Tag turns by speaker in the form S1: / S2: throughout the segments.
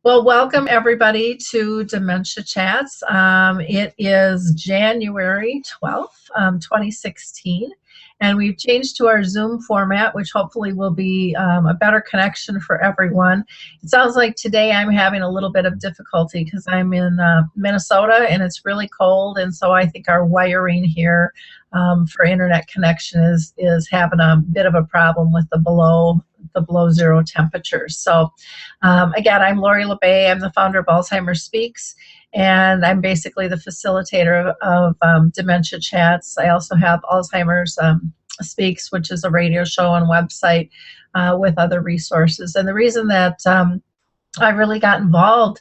S1: Well, welcome everybody to Dementia Chats. It is January 12th, 2016, and we've changed to our Zoom format, which hopefully will be a better connection for everyone. It sounds like today I'm having a little bit of difficulty because I'm in Minnesota and it's really cold, and so I think our wiring here for internet connection is having a bit of a problem with the below zero temperatures. So again, I'm Laurie LeBay. I'm the founder of Alzheimer's Speaks, and I'm basically the facilitator of Dementia Chats. I also have Alzheimer's Speaks, which is a radio show and website with other resources. And the reason that I really got involved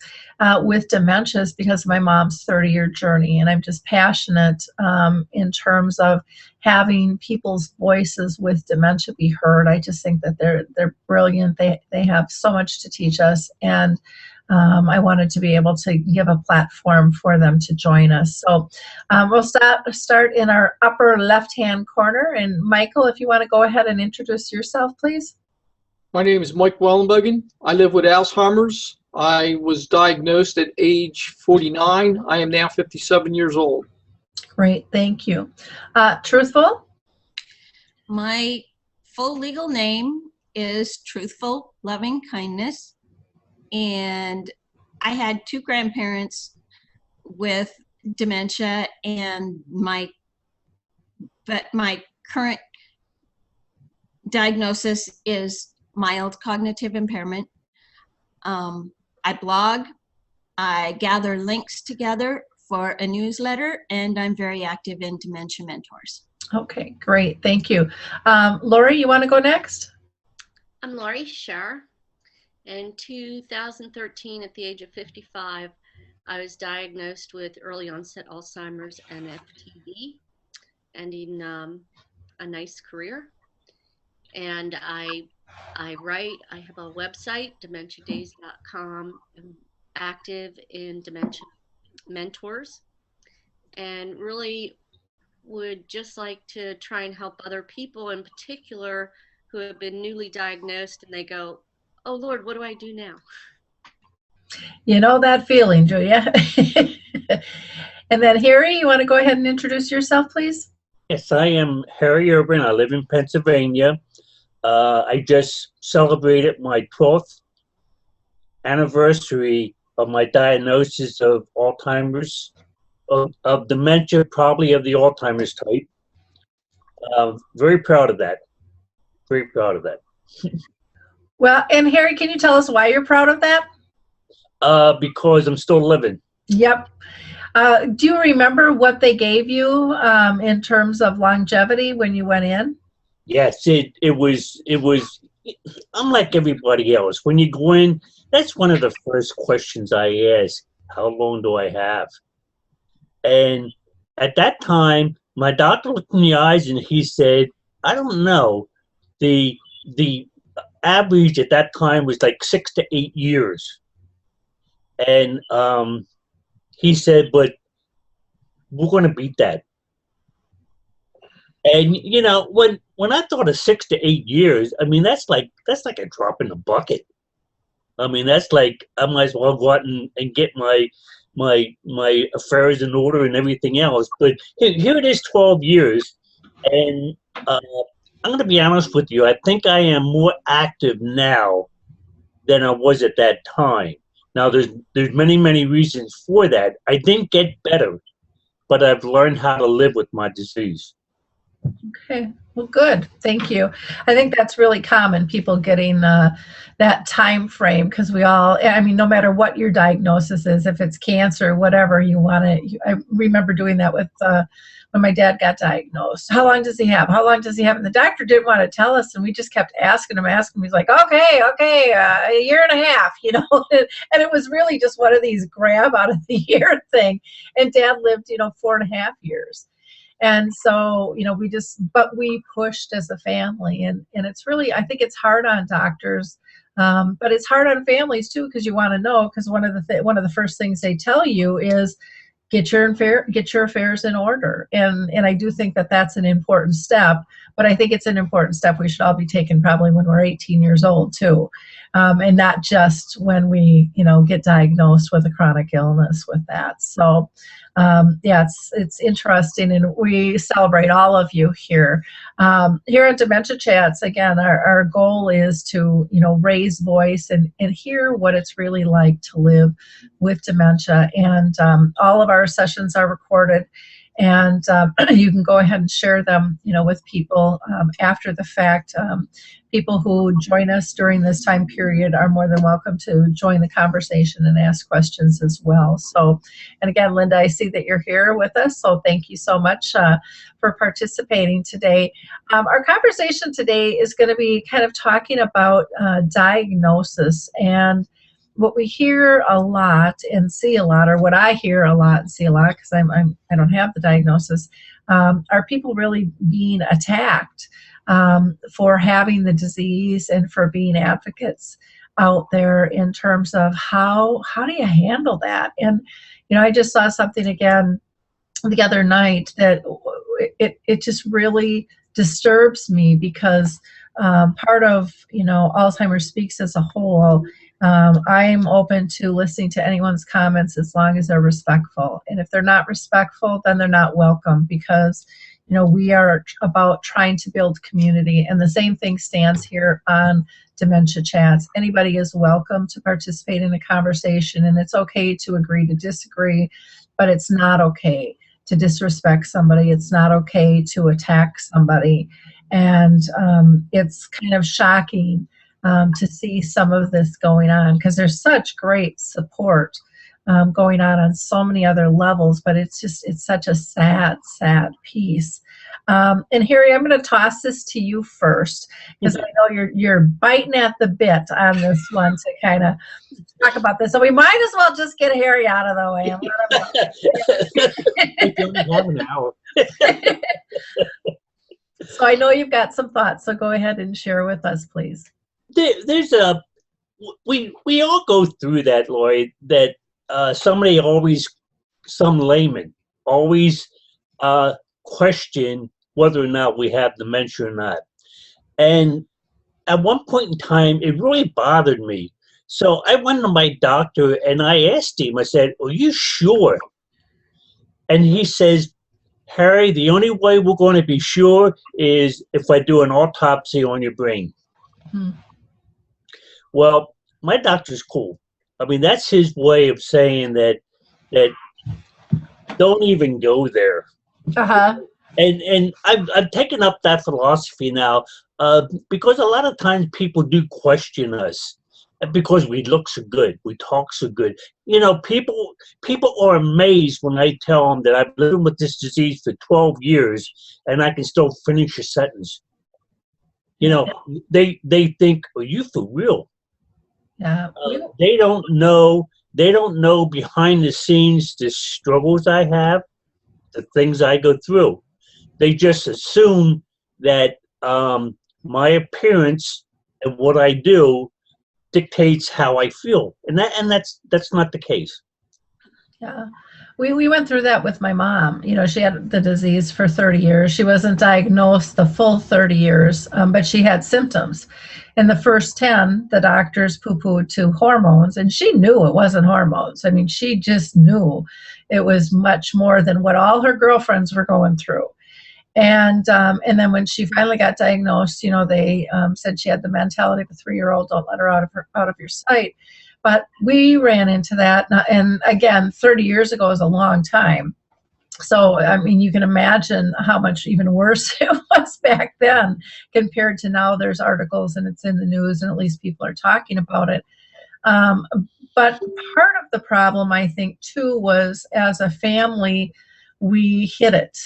S1: with dementia is because of my mom's 30-year journey, and I'm just passionate in terms of having people's voices with dementia be heard. I just think that they're brilliant. They have so much to teach us, and I wanted to be able to give a platform for them to join us. So we'll start in our upper left-hand corner. And Michael, if you want to go ahead and introduce yourself, please.
S2: My name is Mike Ellenbogen. I live with Alzheimer's. I was diagnosed at age 49. I am now 57 years old.
S1: Great, thank you. Truthful?
S3: My full legal name is Truthful Loving Kindness, and I had two grandparents with dementia, and my current diagnosis is mild cognitive impairment. I blog, I gather links together for a newsletter, and I'm very active in Dementia Mentors.
S1: Okay, great, thank you. Laurie, you want to go next?
S4: I'm Laurie Scherrer. In 2013, at the age of 55, I was diagnosed with early onset Alzheimer's and FTD, ending a nice career. And I write, I have a website, dementiadays.com. I'm active in Dementia Mentors, and really would just like to try and help other people in particular who have been newly diagnosed and they go, oh Lord, what do I do now?
S1: You know that feeling, do you? And then Harry, you want to go ahead and introduce yourself, please?
S5: Yes, I am Harry Urban. I live in Pennsylvania. I just celebrated my 12th anniversary of my diagnosis of Alzheimer's, of dementia, probably of the Alzheimer's type. Very proud of that. Very proud of that.
S1: Well, and Harry, can you tell us why you're proud of that?
S5: Because I'm still living.
S1: Yep. Do you remember what they gave you in terms of longevity when you went in?
S5: Yes, it was, I'm like everybody else. When you go in, that's one of the first questions I ask, how long do I have? And at that time, my doctor looked in the eyes and he said, I don't know. The average at that time was like 6 to 8 years. And he said, but we're going to beat that. And you know, when I thought of 6 to 8 years, I mean that's like a drop in the bucket. I mean that's like I might as well go out and get my affairs in order and everything else. But here it is, 12 years, and I'm going to be honest with you. I think I am more active now than I was at that time. Now there's many reasons for that. I didn't get better, but I've learned how to live with my disease.
S1: Okay, well, good. Thank you. I think that's really common, people getting that time frame, because we all, I mean, no matter what your diagnosis is, if it's cancer, whatever you want to, I remember doing that with when my dad got diagnosed. How long does he have? How long does he have? And the doctor didn't want to tell us, and we just kept asking him. He's like, okay, a year and a half, you know. And it was really just one of these grab out of the year thing. And Dad lived, 4.5 years. And so, we pushed as a family, and it's really, I think it's hard on doctors, but it's hard on families too, because you want to know, because one of the first things they tell you is get your affairs in order. And I do think that that's an important step, but I think it's an important step we should all be taking probably when we're 18 years old too, and not just when we, get diagnosed with a chronic illness with that. So, yeah, it's interesting, and we celebrate all of you here. Here at Dementia Chats, again, our goal is to, raise voice and hear what it's really like to live with dementia. And all of our sessions are recorded, and you can go ahead and share them, with people after the fact. People who join us during this time period are more than welcome to join the conversation and ask questions as well. So, and again, Linda, I see that you're here with us, so thank you so much for participating today. Our conversation today is going to be kind of talking about diagnosis, and what we hear a lot and see a lot, or what I hear a lot and see a lot, because I don't have the diagnosis, are people really being attacked for having the disease and for being advocates out there in terms of how do you handle that? And I just saw something again the other night that it just really disturbs me, because part of Alzheimer's Speaks as a whole, I'm open to listening to anyone's comments as long as they're respectful. And if they're not respectful, then they're not welcome, because we are about trying to build community, and the same thing stands here on Dementia Chats. Anybody is welcome to participate in a conversation, and it's okay to agree to disagree, but it's not okay to disrespect somebody. It's not okay to attack somebody. And it's kind of shocking to see some of this going on, because there's such great support going on so many other levels, but it's such a sad piece. And Harry, I'm going to toss this to you first, because I know you're biting at the bit on this one to kind of talk about this. So we might as well just get Harry out of the way.
S5: We only have an hour.
S1: So I know you've got some thoughts, so go ahead and share with us, please.
S5: There's we all go through that, Laurie, that some layman always question whether or not we have dementia or not. And at one point in time, it really bothered me. So I went to my doctor and I asked him, I said, "Are you sure?" And he says, "Harry, the only way we're going to be sure is if I do an autopsy on your brain." Well, my doctor's cool. I mean, that's his way of saying that don't even go there. And I've taken up that philosophy now because a lot of times people do question us because we look so good, we talk so good. People are amazed when I tell them that I've lived with this disease for 12 years and I can still finish a sentence. They think, "Are you for real?"
S1: Yeah.
S5: They don't know behind the scenes the struggles I have, the things I go through. They just assume that my appearance and what I do dictates how I feel, and that's not the case.
S1: Yeah. We went through that with my mom. She had the disease for 30 years. She wasn't diagnosed the full 30 years, but she had symptoms. In the first 10, the doctors poo-pooed to hormones, and she knew it wasn't hormones. I mean, she just knew it was much more than what all her girlfriends were going through. And then when she finally got diagnosed, they said she had the mentality of a 3-year-old, don't let her out of your sight. But we ran into that, and again, 30 years ago is a long time. So, I mean, you can imagine how much even worse it was back then compared to now. There's articles and it's in the news, and at least people are talking about it. But part of the problem, I think, too, was as a family, we hid it.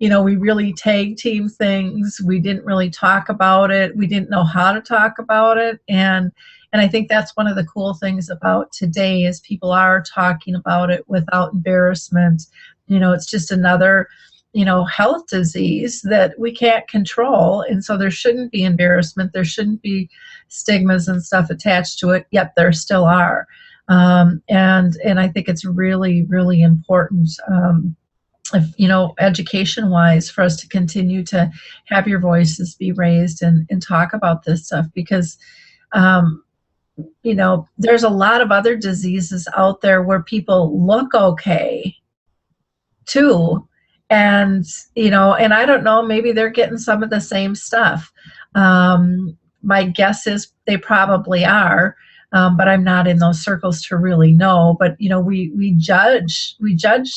S1: We really tag team things. We didn't really talk about it. We didn't know how to talk about it. And I think that's one of the cool things about today is people are talking about it without embarrassment. It's just another, health disease that we can't control. And so there shouldn't be embarrassment. There shouldn't be stigmas and stuff attached to it, yet there still are. And I think it's really, really important, education-wise, for us to continue to have your voices be raised and talk about this stuff, because you know, there's a lot of other diseases out there where people look okay too. And, you know, and I don't know, maybe they're getting some of the same stuff. My guess is they probably are, but I'm not in those circles to really know. But, you know, we judge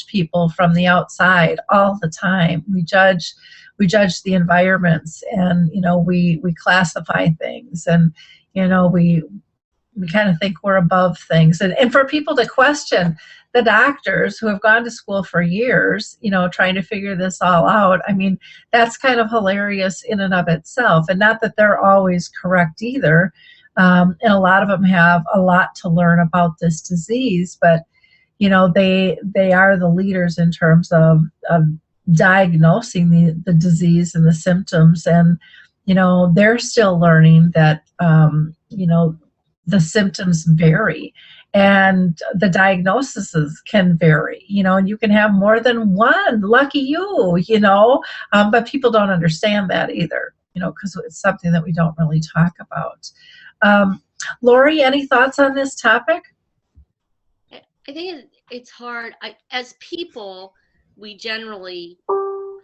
S1: people from the outside all the time. We judge the environments, and, you know, we classify things, and, you know, we kind of think we're above things. And for people to question the doctors who have gone to school for years, you know, trying to figure this all out, I mean, that's kind of hilarious in and of itself. And not that they're always correct either. And a lot of them have a lot to learn about this disease, but, you know, they are the leaders in terms of diagnosing the disease and the symptoms. And, you know, they're still learning that, you know, the symptoms vary and the diagnoses can vary, you know, and you can have more than one. Lucky you know, but people don't understand that either, you know, because it's something that we don't really talk about. Laurie, any thoughts on this topic?
S4: I think it's hard. As people, we generally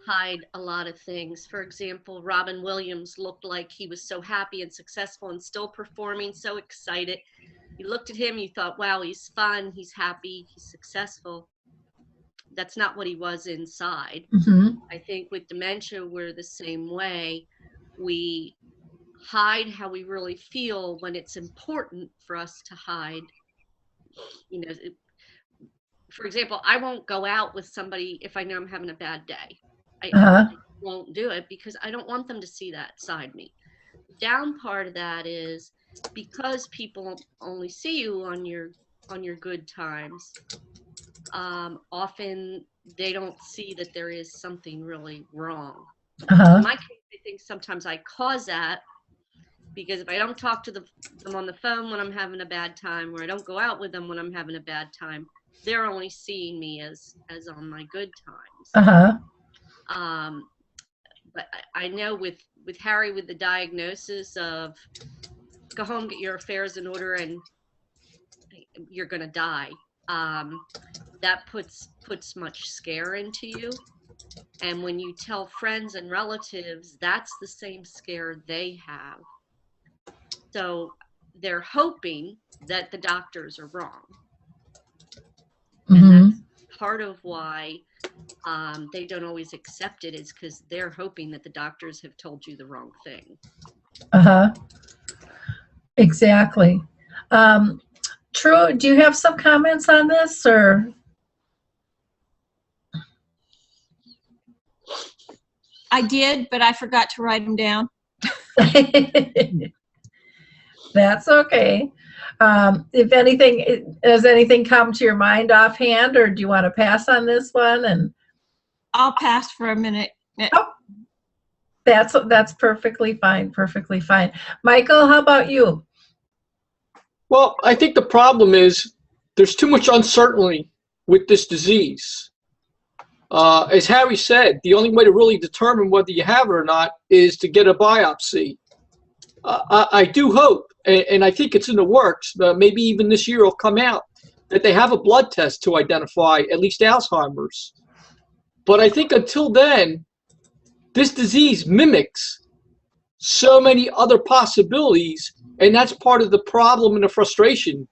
S4: hide a lot of things. For example, Robin Williams looked like he was so happy and successful and still performing, so excited. You looked at him, you thought, wow, he's fun, he's happy, he's successful. That's not what he was inside.
S1: Mm-hmm.
S4: I think with dementia, we're the same way. We hide how we really feel when it's important for us to hide. You know, for example, I won't go out with somebody if I know I'm having a bad day. I won't do it because I don't want them to see that side me. The down part of that is because people only see you on your good times. Often they don't see that there is something really wrong. In my case, I think sometimes I cause that because if I don't talk to them on the phone when I'm having a bad time, or I don't go out with them when I'm having a bad time, they're only seeing me as on my good times. But I know with Harry, with the diagnosis of go home, get your affairs in order, and you're gonna die, that puts much scare into you. And when you tell friends and relatives, that's the same scare they have. So they're hoping that the doctors are wrong.
S1: Mm-hmm.
S4: And that's part of why they don't always accept it, is because they're hoping that the doctors have told you the wrong thing.
S1: Exactly. True, do you have some comments on this, or?
S3: I did, but I forgot to write them down.
S1: That's okay. If anything, has anything come to your mind offhand, or do you want to pass on this one? And
S3: I'll pass for a minute.
S1: oh, that's perfectly fine. Perfectly fine. Michael, how about you?
S2: Well, I think the problem is there's too much uncertainty with this disease. As Harry said, the only way to really determine whether you have it or not is to get a biopsy. I do hope, and I think it's in the works, maybe even this year it'll come out, that they have a blood test to identify at least Alzheimer's. But I think until then, this disease mimics so many other possibilities, and that's part of the problem and the frustration.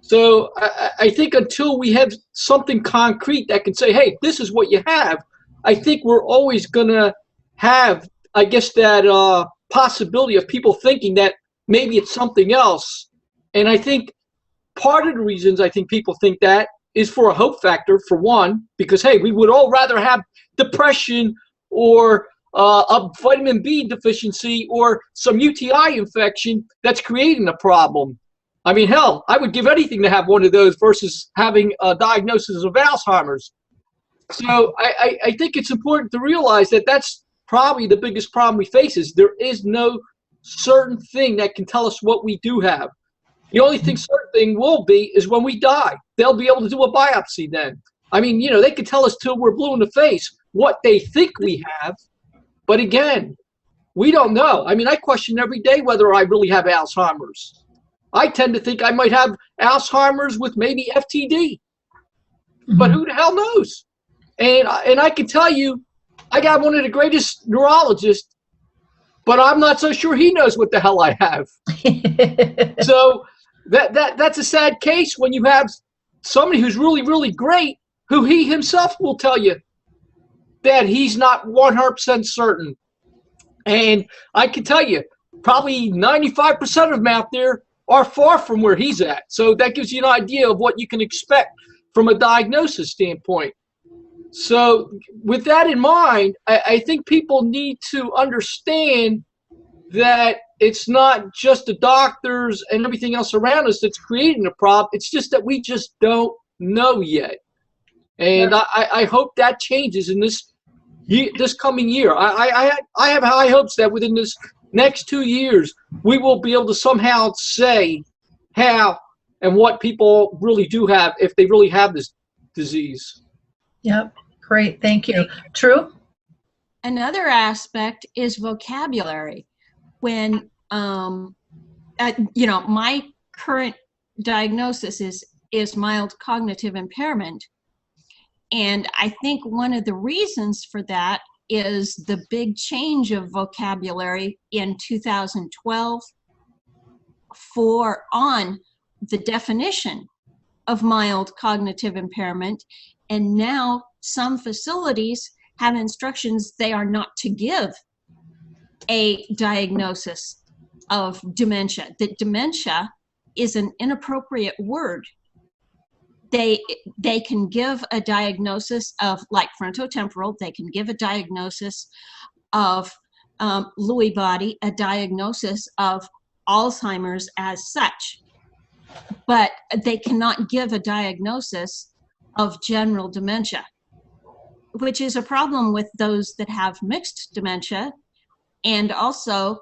S2: So I think until we have something concrete that can say, hey, this is what you have, I think we're always going to have, I guess, that possibility of people thinking that maybe it's something else. And I think part of the reasons I think people think that is for a hope factor, for one, because, hey, we would all rather have depression or a vitamin B deficiency or some UTI infection that's creating a problem. I mean, hell, I would give anything to have one of those versus having a diagnosis of Alzheimer's. So I think it's important to realize that that's probably the biggest problem we face, is there is no certain thing that can tell us what we do have. The only thing certain thing will be is when we die. They'll be able to do a biopsy then. I mean, you know, they could tell us till we're blue in the face what they think we have. But again, we don't know. I mean, I question every day whether I really have Alzheimer's. I tend to think I might have Alzheimer's with maybe FTD. But who the hell knows? And I can tell you, I got one of the greatest neurologists, but I'm not so sure he knows what the hell I have. So that's a sad case when you have somebody who's really, really great, who he himself will tell you that he's not 100% certain. And I can tell you, probably 95% of them out there are far from where he's at. So that gives you an idea of what you can expect from a diagnosis standpoint. So with that in mind, I think people need to understand that it's not just the doctors and everything else around us that's creating the problem. It's just that we just don't know yet. And I hope that changes in this coming year. I have high hopes that within this next 2 years, we will be able to somehow say how and what people really do have, if they really have this disease.
S1: Yep. Great. Thank you. True.
S3: Another aspect is vocabulary. When, my current diagnosis is mild cognitive impairment. And I think one of the reasons for that is the big change of vocabulary in 2012 on the definition of mild cognitive impairment. And now some facilities have instructions they are not to give a diagnosis of dementia, that dementia is an inappropriate word. They can give a diagnosis of, like frontotemporal, they can give a diagnosis of Lewy body, a diagnosis of Alzheimer's as such, but they cannot give a diagnosis of general dementia, which is a problem with those that have mixed dementia. And also,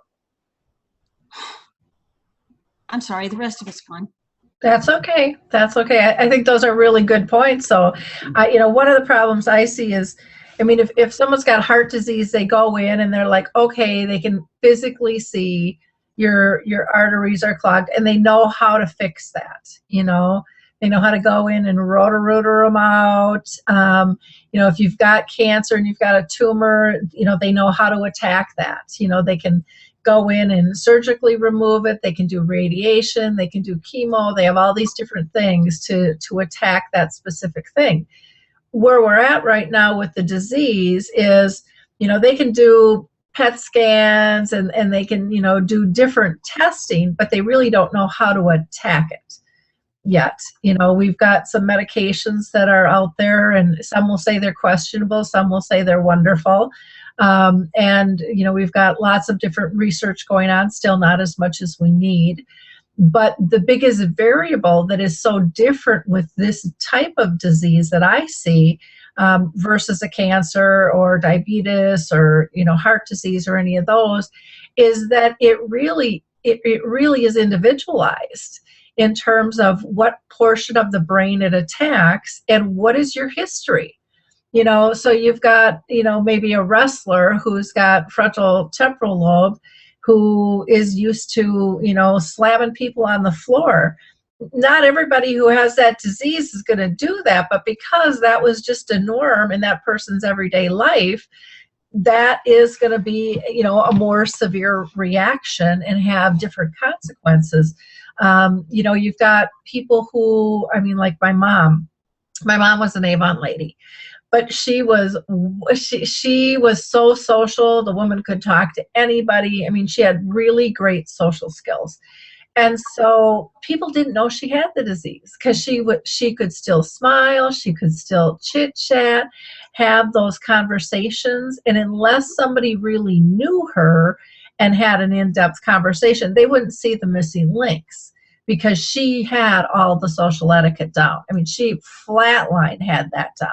S3: I'm sorry, the rest of it's gone.
S1: That's okay. That's okay. I think those are really good points. So, one of the problems I see is, if someone's got heart disease, they go in and they're like, okay, they can physically see your arteries are clogged, and they know how to fix that. They know how to go in and rotor them out. If you've got cancer and you've got a tumor, they know how to attack that. They can go in and surgically remove it. They can do radiation. They can do chemo. They have all these different things to attack that specific thing. Where we're at right now with the disease is, they can do PET scans and they can, do different testing, but they really don't know how to attack it yet. We've got some medications that are out there, and some will say they're questionable, some will say they're wonderful. We've got lots of different research going on, still not as much as we need. But the biggest variable that is so different with this type of disease that I see versus a cancer or diabetes or, heart disease or any of those, is that it really is individualized in terms of what portion of the brain it attacks and what is your history. So you've got, maybe a wrestler who's got frontal temporal lobe who is used to, slamming people on the floor. Not everybody who has that disease is going to do that, but because that was just a norm in that person's everyday life, that is going to be, a more severe reaction and have different consequences. You've got people who, like my mom was an Avon lady. But she was so social. The woman could talk to anybody. She had really great social skills. And so people didn't know she had the disease because she could still smile, she could still chit chat, have those conversations. And unless somebody really knew her and had an in-depth conversation, they wouldn't see the missing links because she had all the social etiquette down. She flatline had that down.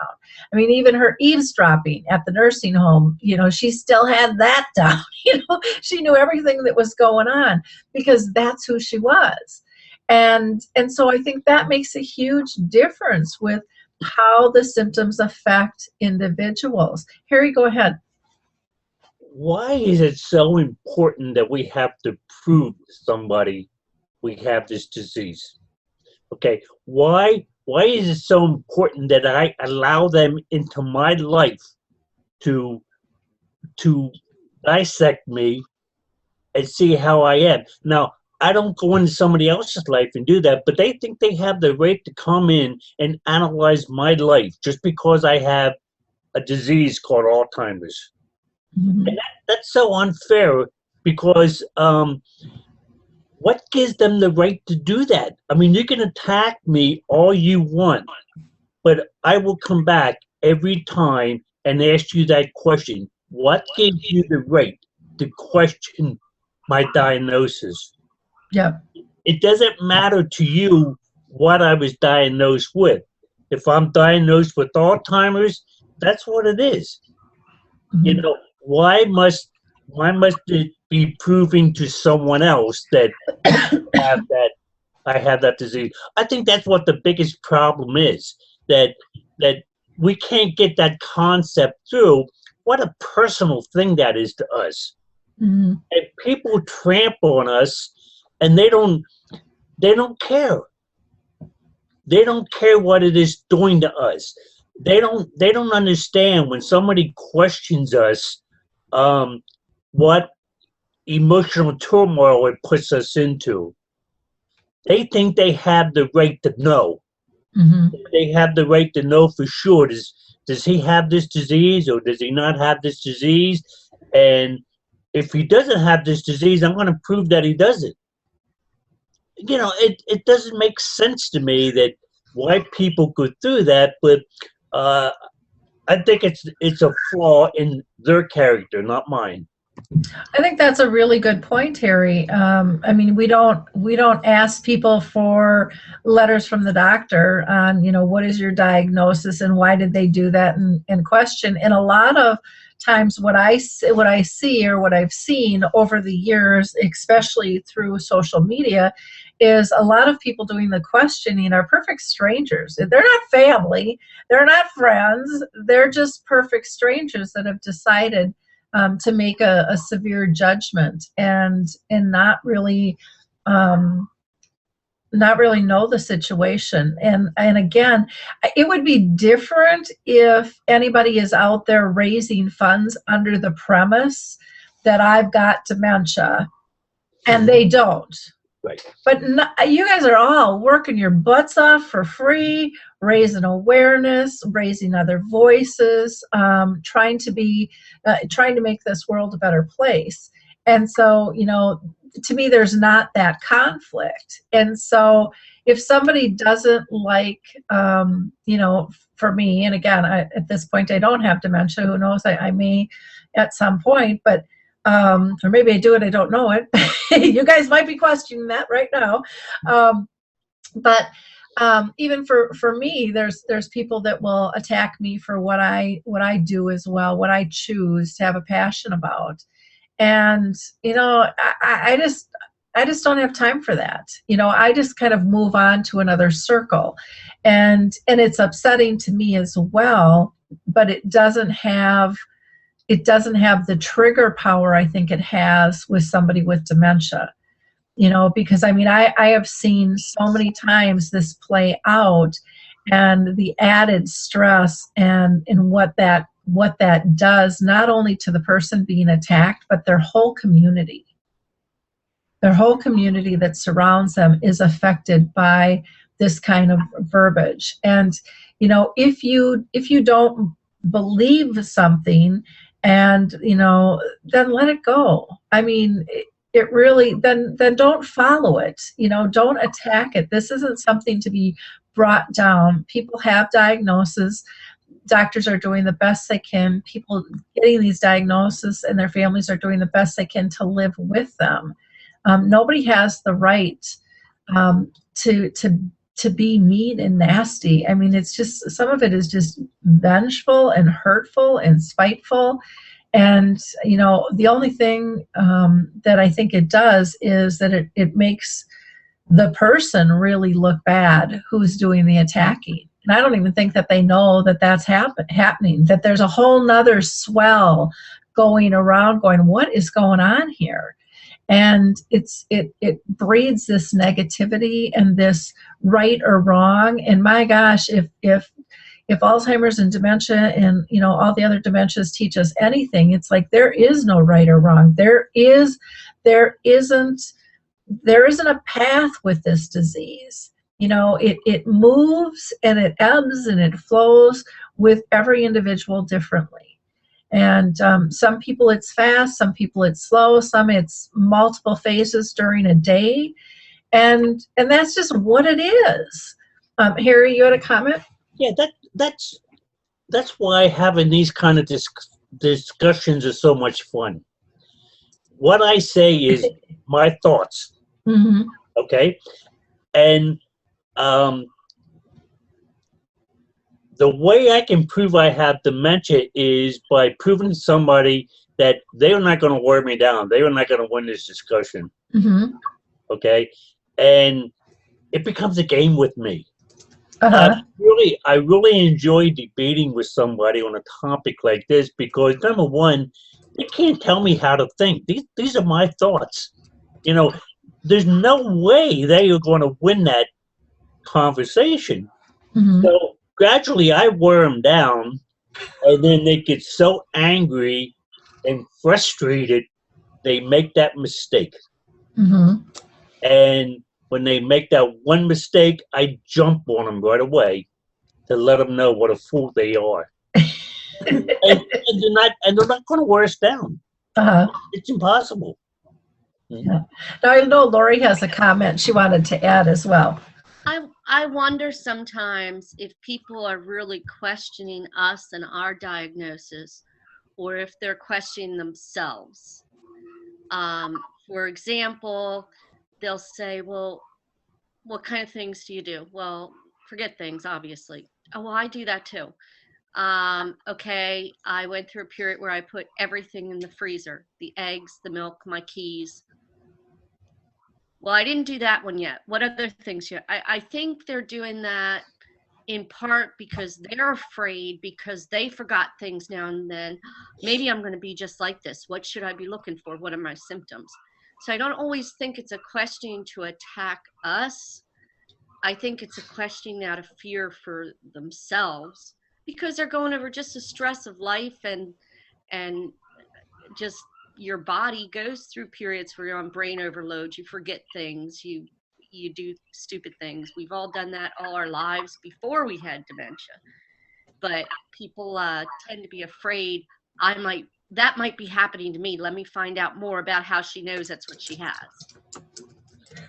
S1: Even her eavesdropping at the nursing home, she still had that down. She knew everything that was going on because that's who she was. And so I think that makes a huge difference with how the symptoms affect individuals. Harry, go ahead.
S5: Why is it so important that we have to prove to somebody we have this disease. Okay, why is it so important that I allow them into my life to dissect me and see how I am? Now, I don't go into somebody else's life and do that, but they think they have the right to come in and analyze my life just because I have a disease called Alzheimer's.
S1: Mhm.
S5: And that's so unfair because what gives them the right to do that? I mean, you can attack me all you want, but I will come back every time and ask you that question. What gives you the right to question my diagnosis?
S1: Yep.
S5: It doesn't matter to you what I was diagnosed with. If I'm diagnosed with Alzheimer's, that's what it is. You
S1: Mhm.
S5: know, why must it be proving to someone else that I have that disease? I think that's what the biggest problem is, that that we can't get that concept through. What a personal thing that is to us.
S1: Mhm.
S5: And people trample on us and they don't care. They don't care what it is doing to us. They don't understand when somebody questions us, what emotional turmoil it puts us into. They think they have the right to know.
S1: Mhm.
S5: They have the right to know for sure. Does he have this disease or does he not have this disease? And if he doesn't have this disease, I'm going to prove that he doesn't. You know, it doesn't make sense to me that why people go through that, but uh, I think it's a flaw in their character, not mine.
S1: I think that's a really good point, Harry. I mean, we don't ask people for letters from the doctor on, what is your diagnosis and why did they do that, and question. And a lot of times, what I see or what I've seen over the years, especially through social media, is a lot of people doing the questioning are perfect strangers. They're not family, they're not friends, they're just perfect strangers that have decided to make a severe judgment and um, not really know the situation. And again, it would be different if anybody is out there raising funds under the premise that I've got dementia and they don't.
S5: Right.
S1: But you guys are all working your butts off for free, raising awareness, raising other voices, trying to make this world a better place. And so, to me, there's not that conflict. And so, if somebody doesn't like, for me, and again, at this point, I don't have dementia. Who knows? I may at some point, but or maybe I do it, I don't know it. You guys might be questioning that right now. But even for me, there's people that will attack me for what I do as well, what I choose to have a passion about. And I just don't have time for that. I just kind of move on to another circle. And it's upsetting to me as well, but it doesn't have the trigger power I think it has with somebody with dementia. Because I mean, I have seen so many times this play out, and the added stress and what that does, not only to the person being attacked, but their whole community. Their whole community that surrounds them is affected by this kind of verbiage. And if you don't believe something, and then let it go. I mean, it really, then don't follow it. Don't attack it. This isn't something to be brought down. People have diagnoses. Doctors are doing the best they can. People getting these diagnoses and their families are doing the best they can to live with them. Nobody has the right to be mean and nasty. I mean, it's just, some of it is just vengeful and hurtful and spiteful. And, the only thing that I think it does is that it makes the person really look bad who's doing the attacking. And I don't even think that they know that that's happening, that there's a whole nother swell going around going, what is going on here? and it breeds this negativity and this right or wrong. And my gosh, if Alzheimer's and dementia and all the other dementias teach us anything, it's like there is no right or wrong. There isn't a path with this disease. It moves and it ebbs and it flows with every individual differently. And some people it's fast, some people it's slow, some it's multiple phases during a day, and that's just what it is. Harry, you had a comment?
S5: Yeah, that's why having these kind of discussions is so much fun. What I say is my thoughts,
S1: Mm-hmm.
S5: okay? And the way I can prove I have dementia is by proving to somebody that they are not going to wear me down. They are not going to win this discussion,
S1: Mm-hmm.
S5: okay? And it becomes a game with me.
S1: Uh-huh.
S5: I really enjoy debating with somebody on a topic like this because, number one, they can't tell me how to think. These are my thoughts. There's no way they are going to win that conversation.
S1: Mm-hmm.
S5: So gradually I wear them down, and then they get so angry and frustrated, they make that mistake.
S1: Mm-hmm.
S5: And when they make that one mistake, I jump on them right away to let them know what a fool they are. and they're not going to wear us down.
S1: Uh-huh.
S5: It's impossible.
S1: Yeah. Now I know Laurie has a comment she wanted to add as well.
S4: I wonder sometimes if people are really questioning us and our diagnosis, or if they're questioning themselves. For example, they'll say, well, what kind of things do you do? Well, forget things, obviously. Oh, well, I do that too. Okay, I went through a period where I put everything in the freezer, the eggs, the milk, my keys. Well, I didn't do that one yet. What other things? I think they're doing that in part because they're afraid, because they forgot things now and then. Maybe I'm going to be just like this. What should I be looking for? What are my symptoms? So I don't always think it's a question to attack us. I think it's a question out of fear for themselves because they're going over just the stress of life and just your body goes through periods where you're on brain overload. You forget things. You do stupid things. We've all done that all our lives before we had dementia. But people tend to be afraid that might be happening to me. Let me find out more about how she knows that's what she has.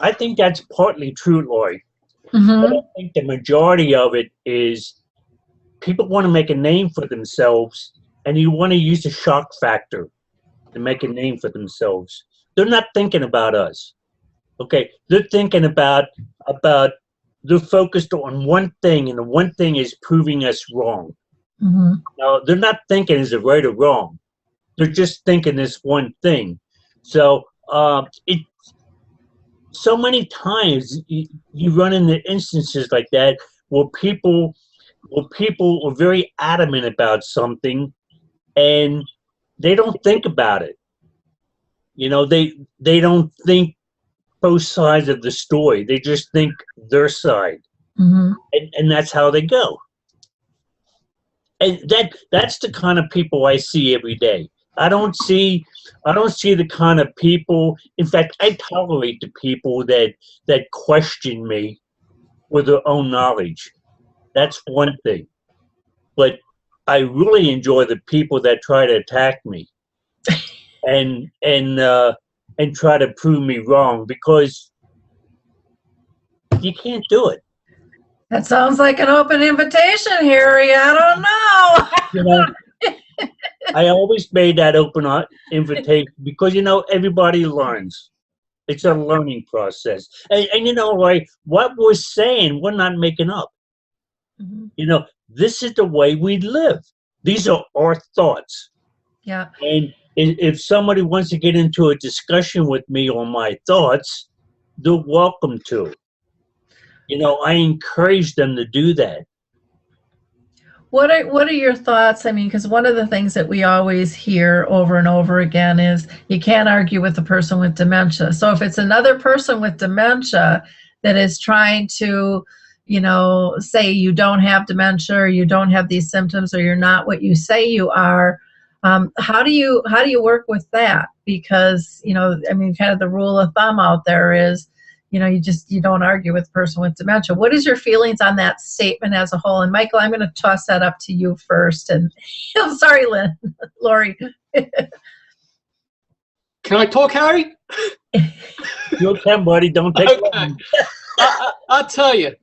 S5: I think that's partly true, Laurie.
S1: Mm-hmm.
S5: But I think the majority of it is people want to make a name for themselves, and you want to use the shock factor to make a name for themselves. They're not thinking about us. Okay, they're thinking about they're focused on one thing, and the one thing is proving us wrong.
S1: Mm-hmm.
S5: Now, they're not thinking is it right or wrong. They're just thinking this one thing. So so many times you run into instances like that where people are very adamant about something, and they don't think about it. They don't think both sides of the story. They just think their side.
S1: Mm-hmm.
S5: And that's how they go. And that's the kind of people I see every day. I don't see the kind of people. In fact, I tolerate the people that question me with their own knowledge. That's one thing. But I really enjoy the people that try to attack me and try to prove me wrong, because you can't do it.
S1: That sounds like an open invitation, Harry. I don't know.
S5: I always made that open invitation because, everybody learns. It's a learning process. And like what we're saying, we're not making up.
S1: Mm-hmm.
S5: This is the way we live. These are our thoughts.
S1: Yeah.
S5: And if somebody wants to get into a discussion with me on my thoughts, they're welcome to. I encourage them to do that.
S1: What are your thoughts? I mean, because one of the things that we always hear over and over again is you can't argue with a person with dementia. So if it's another person with dementia that is trying to, say you don't have dementia or you don't have these symptoms or you're not what you say you are, how do you work with that? Because, I mean, kind of the rule of thumb out there is, you don't argue with a person with dementia. What is your feelings on that statement as a whole? And Michael, I'm going to toss that up to you first. And I'm sorry, Laurie.
S2: Can I talk, Harry?
S5: You can, buddy. Don't take
S2: okay. I'll tell you,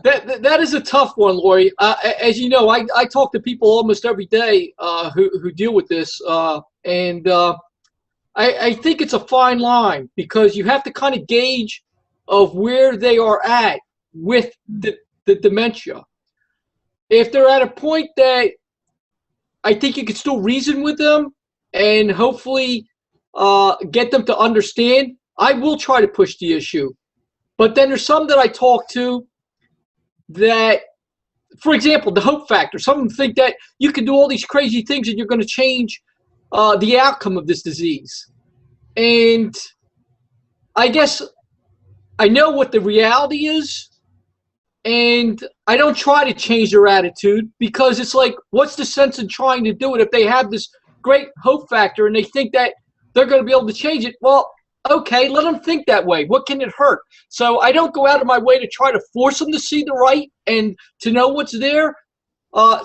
S2: that is a tough one, Laurie. As you know, I talk to people almost every day who deal with this, and I think it's a fine line because you have to kind of gauge of where they are at with the dementia. If they're at a point that I think you can still reason with them and hopefully get them to understand, I will try to push the issue. But then there's some that I talk to that, for example, the hope factor. Some of them think that you can do all these crazy things and you're going to change the outcome of this disease. And I guess I know what the reality is, and I don't try to change their attitude because it's like, what's the sense in trying to do it if they have this great hope factor and they think that they're going to be able to change it? Well, okay, let them think that way. What can it hurt? So I don't go out of my way to try to force them to see the right and to know what's there.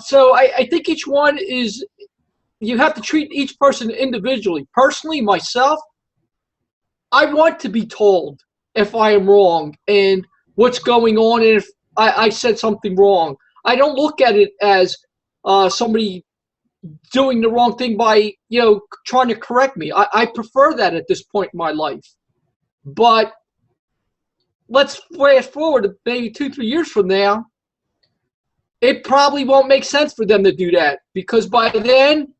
S2: So I think each one is, you have to treat each person individually. Personally, myself, I want to be told if I am wrong and what's going on and if I said something wrong. I don't look at it as somebody doing the wrong thing by, trying to correct me. I prefer that at this point in my life. But let's fast forward to maybe 2-3 years from now. It probably won't make sense for them to do that because by then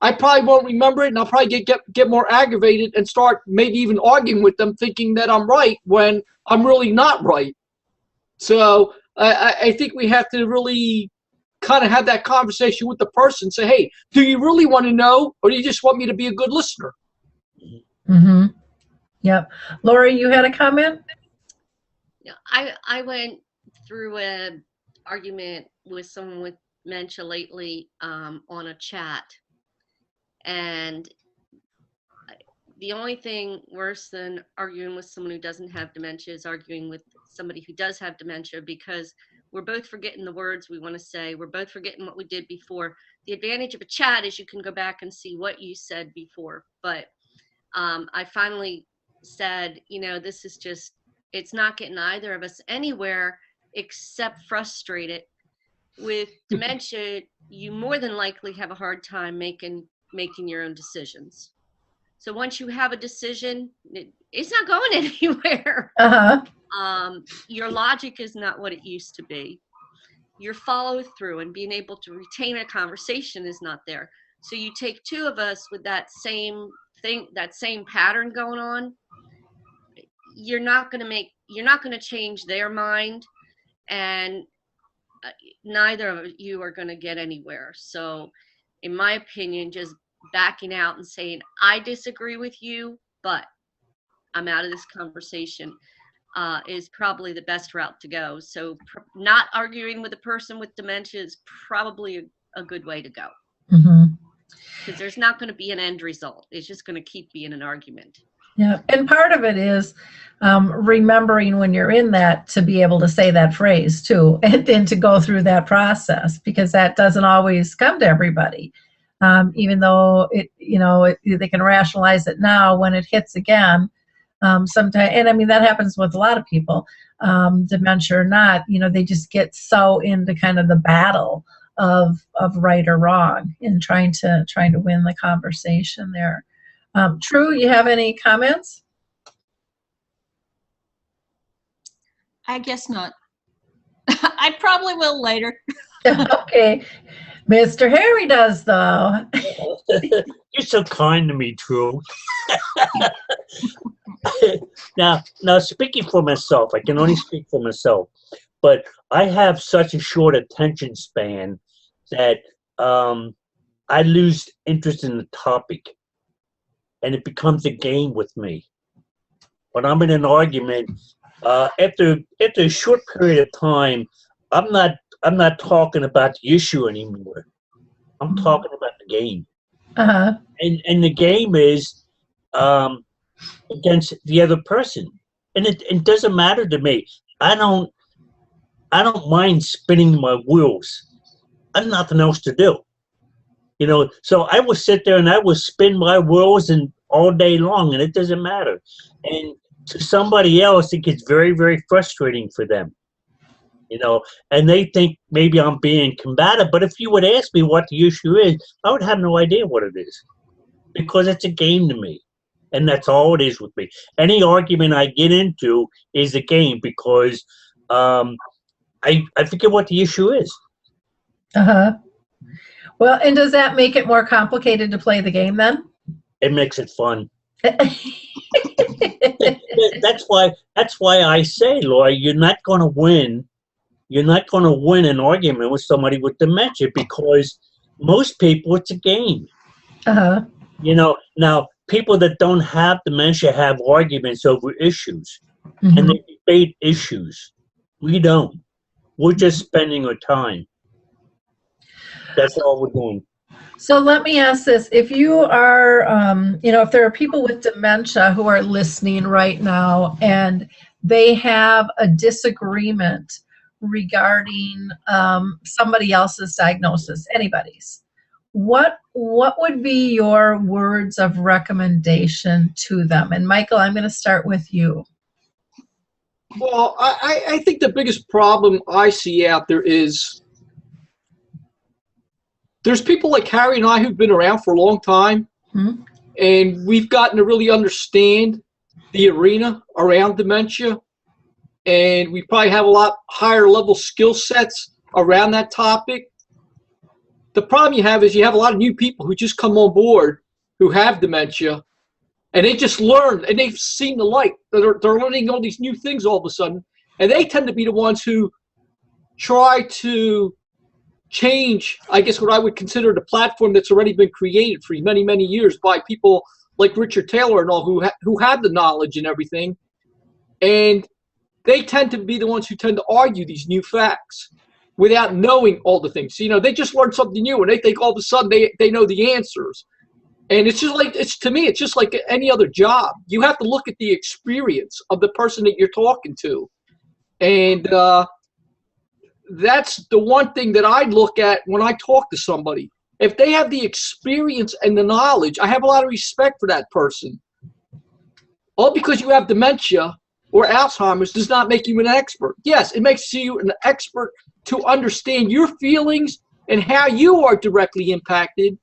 S2: I probably won't remember it, and I'll probably get more aggravated and start maybe even arguing with them thinking that I'm right when I'm really not right. So I think we have to really kind of have that conversation with the person. Say, hey, do you really want to know, or do you just want me to be a good listener?
S1: Mm-hmm. Yep. Laurie, you had a comment?
S4: Yeah, I went through an argument with someone with dementia lately on a chat. And the only thing worse than arguing with someone who doesn't have dementia is arguing with somebody who does have dementia, because we're both forgetting the words we want to say. We're both forgetting what we did before. The advantage of a chat is you can go back and see what you said before. But I finally said, this is just, it's not getting either of us anywhere except frustrated. With dementia, you more than likely have a hard time making your own decisions. So once you have a decision, it's not going anywhere. Your logic is not what it used to be. Your follow through and being able to retain a conversation is not there. So you take two of us with that same thing, that same pattern going on. You're not going to change their mind, and neither of you are going to get anywhere. So in my opinion, just backing out and saying, I disagree with you, but I'm out of this conversation is probably the best route to go. So not arguing with a person with dementia is probably a good way to go. Because there's not going to be an end result. It's just going to keep being an argument.
S1: Yeah, and part of it is remembering when you're in that to be able to say that phrase too, and then to go through that process, because that doesn't always come to everybody. Even though they can rationalize it now, when it hits again, sometimes, and I mean that happens with a lot of people, dementia or not. They just get so into kind of the battle of right or wrong and trying to win the conversation there. True, you have any comments?
S3: I guess not. I probably will later.
S1: Okay. Mr. Harry does, though.
S5: You're so kind to me, True. Now, speaking for myself, I can only speak for myself, but I have such a short attention span. that I lose interest in the topic, and it becomes a game with me. When I'm in an argument, after a short period of time, I'm not talking about the issue anymore. I'm talking about the game.
S1: Uh-huh.
S5: And the game is against the other person, and it doesn't matter to me. I don't mind spinning my wheels. I have nothing else to do, so I will sit there and I will spin my wheels and all day long, and it doesn't matter. And to somebody else, it gets very, very frustrating for them, and they think maybe I'm being combative. But if you would ask me what the issue is, I would have no idea what it is, because it's a game to me. And that's all it is with me. Any argument I get into is a game, because I forget what the issue is.
S1: Uh-huh. Well, and does that make it more complicated to play the game then?
S5: It makes it fun. That's why I say, Laurie, you're not going to win. You're not going to win an argument with somebody with dementia, because most people, it's a game.
S1: Uh-huh.
S5: Now, people that don't have dementia have arguments over issues,
S1: Mm-hmm.
S5: and they debate issues. We don't. We're just spending our time. That's all we're doing.
S1: So let me ask this. If you are, if there are people with dementia who are listening right now and they have a disagreement regarding somebody else's diagnosis, anybody's, what would be your words of recommendation to them? And Michael, I'm going to start with you.
S2: Well, I think the biggest problem I see out there is there's people like Harry and I who've been around for a long time,
S1: Mm-hmm.
S2: and we've gotten to really understand the arena around dementia, and we probably have a lot higher level skill sets around that topic. The problem you have is you have a lot of new people who just come on board who have dementia, and they just learned, and they've seen the light. They're learning all these new things all of a sudden, and they tend to be the ones who try to change, I guess, what I would consider the platform that's already been created for many, many years by people like Richard Taylor and all who have the knowledge and everything. And they tend to be the ones who tend to argue these new facts without knowing all the things. They just learned something new, and they think all of a sudden they know the answers. And it's just like, to me, it's just like any other job. You have to look at the experience of the person that you're talking to. And that's the one thing that I look at when I talk to somebody. If they have the experience and the knowledge, I have a lot of respect for that person. All because you have dementia or Alzheimer's does not make you an expert. Yes, it makes you an expert to understand your feelings and how you are directly impacted.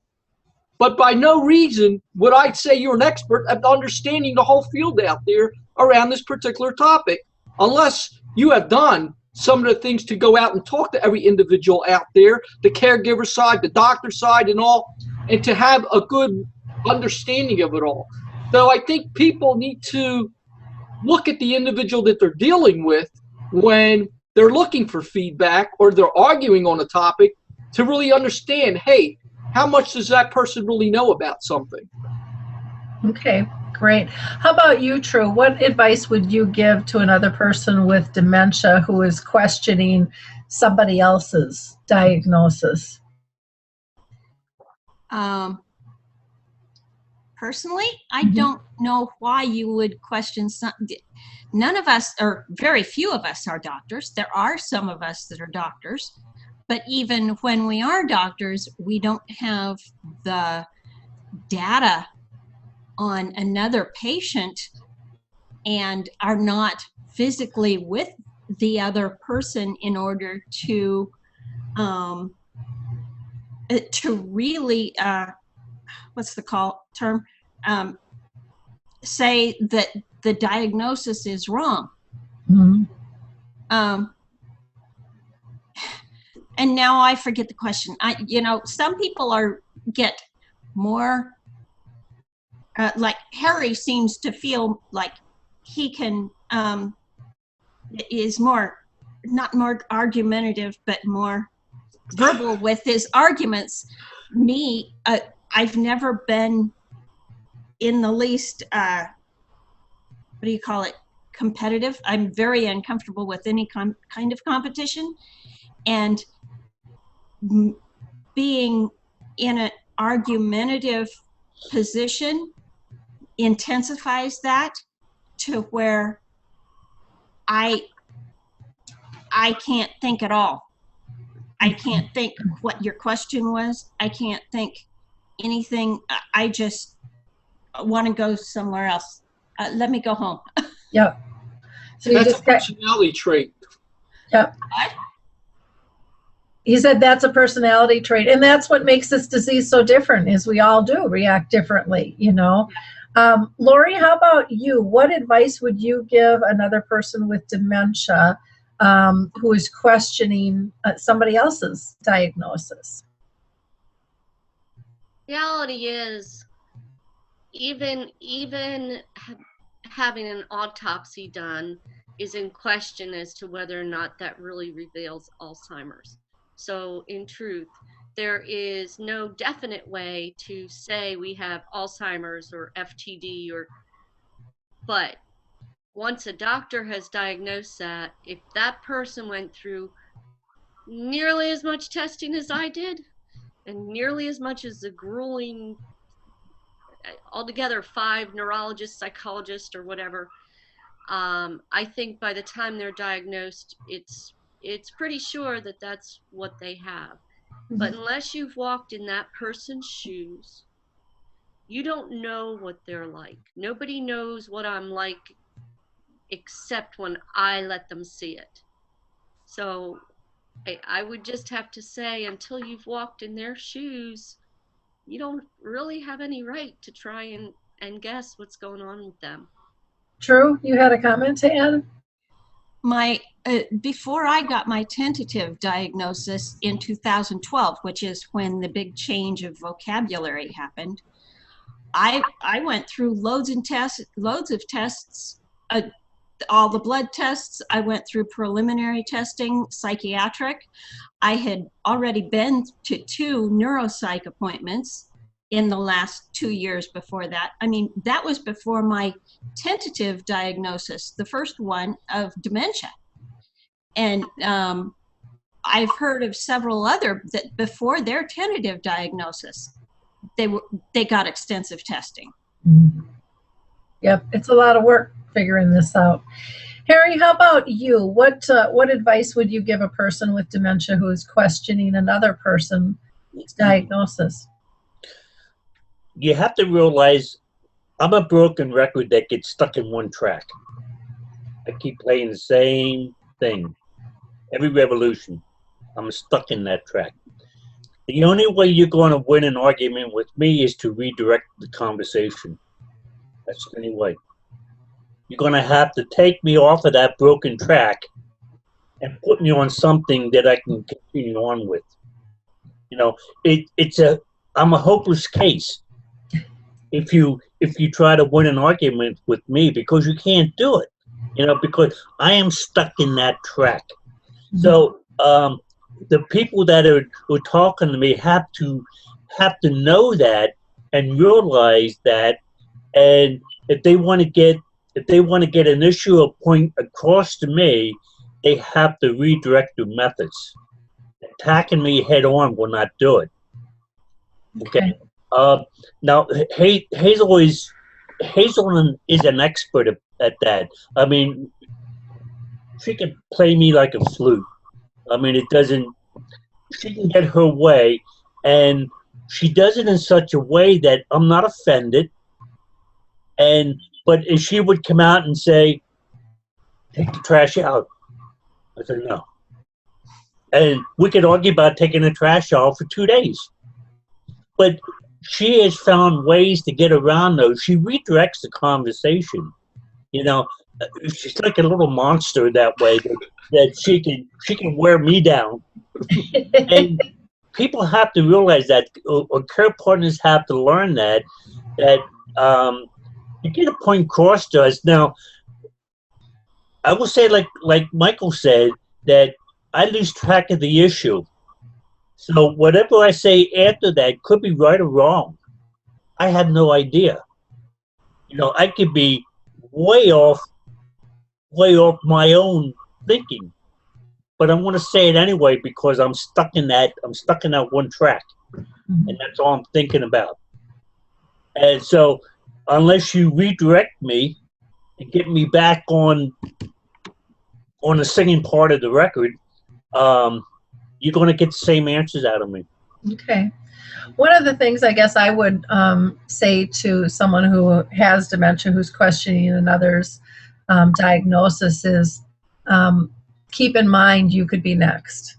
S2: But by no reason would I say you're an expert at understanding the whole field out there around this particular topic, unless you have done some of the things to go out and talk to every individual out there, the caregiver side, the doctor side, and all, and to have a good understanding of it all. So I think people need to look at the individual that they're dealing with when they're looking for feedback or they're arguing on a topic, to really understand, hey, how much does that person really know about something?
S1: Okay, great. How about you, True? What advice would you give to another person with dementia who is questioning somebody else's diagnosis?
S3: Personally, I don't know why you would question something. None of us, or very few of us, are doctors. There are some of us that are doctors, but even when we are doctors, we don't have the data on another patient and are not physically with the other person in order to really what's the term, say that the diagnosis is wrong.
S1: Mm-hmm.
S3: And now I forget the question. Some people get more, like Harry seems to feel like he can, is more, not more argumentative, but more verbal with his arguments. Me, I've never been in the least, what do you call it, competitive. I'm very uncomfortable with any kind of competition. And being in an argumentative position intensifies that to where I can't think at all. I can't think what your question was. I can't think anything. I just want to go somewhere else. Let me go home.
S1: Yep. So you
S2: That's
S1: just
S2: a personality trait.
S1: Yep.
S3: What?
S1: He said that's a personality trait, and that's what makes this disease so different. Is we all do react differently, you know. Laurie, how about you? What advice would you give another person with dementia who is questioning somebody else's diagnosis?
S4: Reality is, even having an autopsy done is in question as to whether or not that really reveals Alzheimer's. So in truth, there is no definite way to say we have Alzheimer's or FTD, but once a doctor has diagnosed that, if that person went through nearly as much testing as I did, and nearly as much as the grueling, altogether 5 neurologists, psychologists, or whatever, I think by the time they're diagnosed, it's pretty sure that that's what they have. But unless you've walked in that person's shoes, you don't know what they're like. Nobody knows what I'm like except when I let them see it. So I would just have to say, until you've walked in their shoes, you don't really have any right to try and guess what's going on with them.
S1: True. You had a comment to add?
S3: Before I got my tentative diagnosis in 2012, which is when the big change of vocabulary happened, I went through loads of tests, all the blood tests. I went through preliminary testing, psychiatric. I had already been to 2 neuropsych appointments in the last 2 years before that. I mean, that was before my tentative diagnosis, the first one of dementia. And I've heard of several other that before their tentative diagnosis, they got extensive testing.
S1: Yep, it's a lot of work figuring this out. Harry, how about you? What advice would you give a person with dementia who is questioning another person's diagnosis?
S5: You have to realize I'm a broken record that gets stuck in one track. I keep playing the same thing. Every revolution, I'm stuck in that track. The only way you're going to win an argument with me is to redirect the conversation. That's the only way. You're going to have to take me off of that broken track and put me on something that I can continue on with. You know, I'm a hopeless case if you try to win an argument with me, because you can't do it. You know, because I am stuck in that track. So the people that are talking to me have to know that and realize that, and if they want to get an issue or point across to me, they have to redirect their methods. Attacking me head on will not do it. Okay. Now Hazel is an expert at that. I mean, she can play me like a flute. I mean, she can get her way, and she does it in such a way that I'm not offended. But if she would come out and say, take the trash out, I said no. And we could argue about taking the trash out for 2 days. But she has found ways to get around those. She redirects the conversation. You know, she's like a little monster that way, that she can wear me down. And people have to realize that, or care partners have to learn that you get a point across to us. Now, I will say, like Michael said, that I lose track of the issue. So whatever I say after that could be right or wrong. I have no idea. I could be way off, way off my own thinking, but I'm going to say it anyway because I'm stuck in that. I'm stuck in that one track, and that's all I'm thinking about. And so, unless you redirect me and get me back on the singing part of the record, you're going to get the same answers out of me.
S1: Okay. One of the things I guess I would say to someone who has dementia, who's questioning another's diagnosis, is keep in mind you could be next.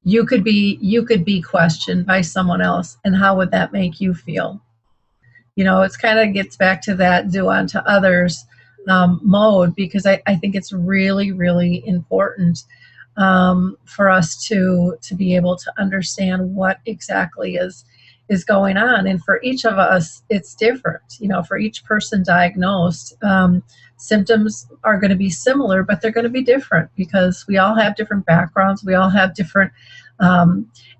S1: You could be questioned by someone else, and how would that make you feel? It's kind of gets back to that do unto others mode, because I think it's really, really important for us to be able to understand what exactly is going on. And for each of us, it's different. For each person diagnosed, symptoms are going to be similar, but they're going to be different because we all have different backgrounds. We all have different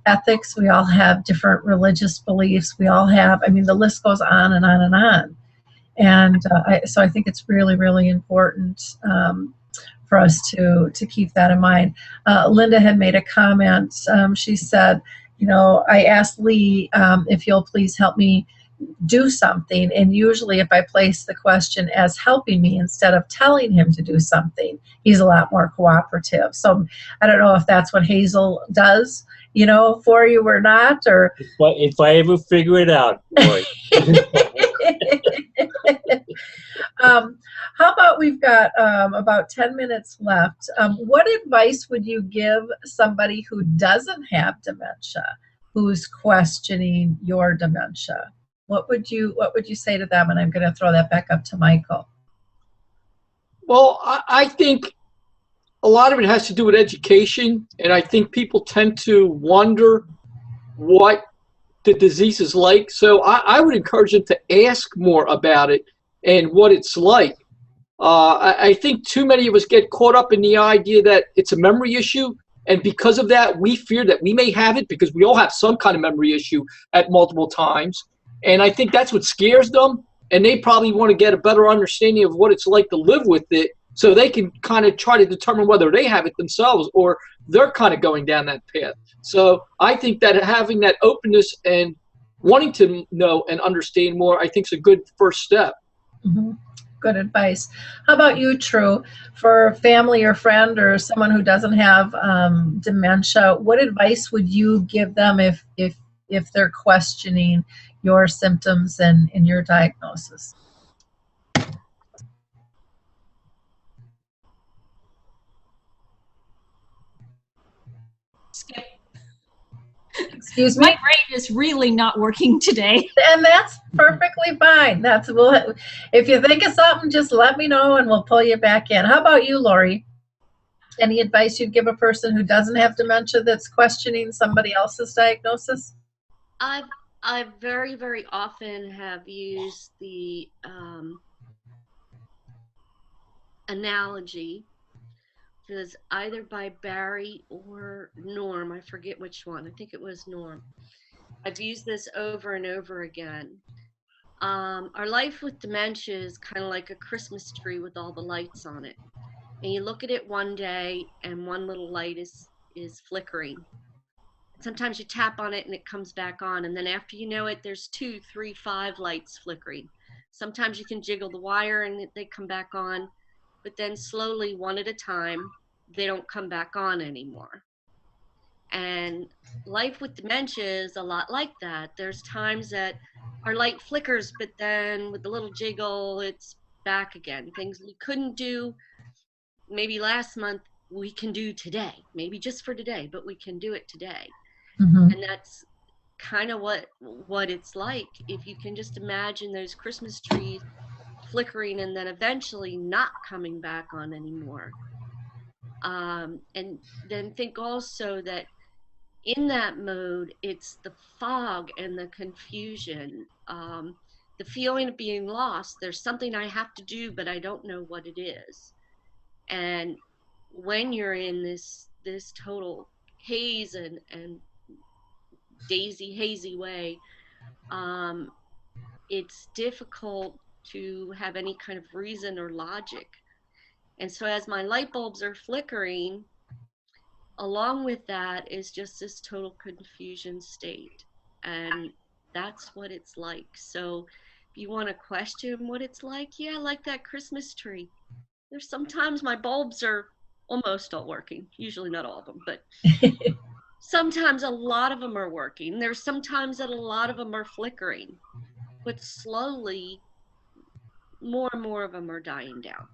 S1: ethics. We all have different religious beliefs. We all have, the list goes on and on and on. And so I think it's really, really important for us to keep that in mind. Linda had made a comment. She said, I asked Lee if you'll please help me do something. And usually if I place the question as helping me instead of telling him to do something, he's a lot more cooperative. So I don't know if that's what Hazel does, for you or not, or
S5: if I ever figure it out, boy.
S1: How about we've got about 10 minutes left. What advice would you give somebody who doesn't have dementia, who's questioning your dementia? What would you say to them? And I'm going to throw that back up to Michael.
S2: Well, I think a lot of it has to do with education, and I think people tend to wonder what the disease is like. So I would encourage them to ask more about it and what it's like. I think too many of us get caught up in the idea that it's a memory issue, and because of that, we fear that we may have it because we all have some kind of memory issue at multiple times. And I think that's what scares them, and they probably want to get a better understanding of what it's like to live with it so they can kind of try to determine whether they have it themselves or they're kind of going down that path. So I think that having that openness and wanting to know and understand more, I think is a good first step.
S1: Mm-hmm. Good advice. How about you, True? For family or friend or someone who doesn't have dementia, what advice would you give them if they're questioning your symptoms and your diagnosis?
S3: Skip.
S1: Excuse me?
S3: My brain is really not working today.
S1: And that's perfectly fine. If you think of something, just let me know and we'll pull you back in. How about you, Laurie? Any advice you'd give a person who doesn't have dementia that's questioning somebody else's diagnosis?
S4: I very, very often have used the analogy. It was either by Barry or Norm. I forget which one. I think it was Norm. I've used this over and over again. Our life with dementia is kind of like a Christmas tree with all the lights on it. And you look at it one day and one little light is flickering. Sometimes you tap on it and it comes back on. And then after you know it, there's 2, 3, 5 lights flickering. Sometimes you can jiggle the wire and they come back on. But then slowly, one at a time, they don't come back on anymore. And life with dementia is a lot like that. There's times that our light flickers, but then with a little jiggle, it's back again. Things we couldn't do maybe last month, we can do today. Maybe just for today, but we can do it today. Mm-hmm. And that's kind of what it's like. If you can just imagine those Christmas trees flickering and then eventually not coming back on anymore. And then think also that in that mode, it's the fog and the confusion, the feeling of being lost. There's something I have to do, but I don't know what it is. And when you're in this total haze and daisy hazy way, it's difficult to have any kind of reason or logic. And so as my light bulbs are flickering, along with that is just this total confusion state. And that's what it's like. So if you want to question what it's like, yeah, like that Christmas tree. There's sometimes my bulbs are almost all working, usually not all of them, but sometimes a lot of them are working. There's sometimes that a lot of them are flickering, but slowly more and more of them are dying down.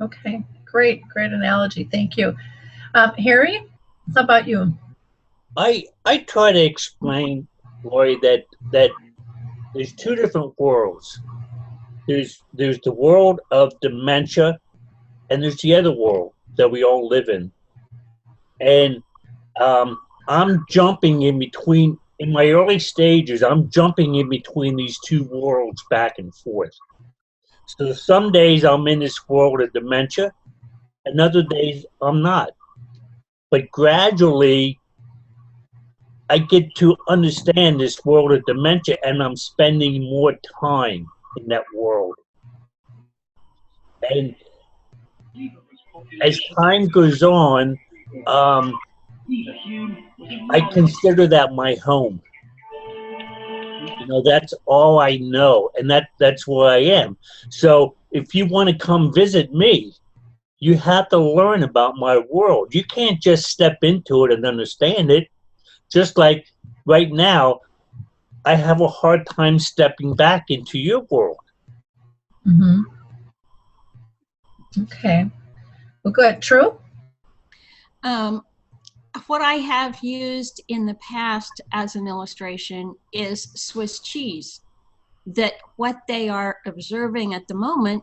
S1: Okay, great analogy. Thank you. Harry, how about you?
S5: I try to explain, Laurie, that there's two different worlds. There's the world of dementia, and there's the other world that we all live in. And I'm jumping in between. In my early stages, I'm jumping in between these two worlds back and forth. So some days I'm in this world of dementia, and other days I'm not. But gradually, I get to understand this world of dementia, and I'm spending more time in that world. And as time goes on, I consider that my home. You know, that's all I know, and that's where I am. So if you want to come visit me, you have to learn about my world. You can't just step into it and understand it. Just like right now, I have a hard time stepping back into your world.
S1: Mm-hmm. Okay. Well, good. True?
S3: What I have used in the past as an illustration is Swiss cheese. That what they are observing at the moment